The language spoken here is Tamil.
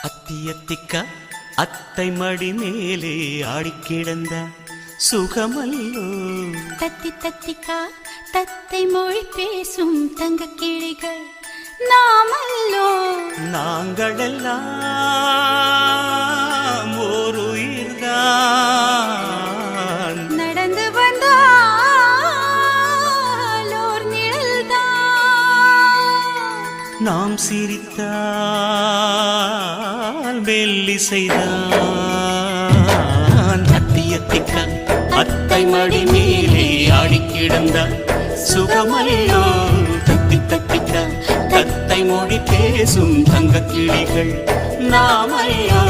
அத்தியத்திக்க அத்தை மடி மேலே ஆடிக்கிடந்த சுகமல்லோ. தத்தி தத்திக்கா தத்தை மொழி பேசும் தங்க கிளிகள் நாமல்லோ. நாங்களெல்லாம் ஒரு உயிர்தான், நடந்து வந்தால் ஓர் நிழல்தான். நாம் சிரித்தால் மெல்லிசைதான். அத்தியத்திக்க அத்தை மடி மேலே ஆடிக்கிடந்த சுகமல்லோ. தத்தி தத்திக்க தத்தை மொழி பேசும் தங்க கிளிகள் நாமல்லோ.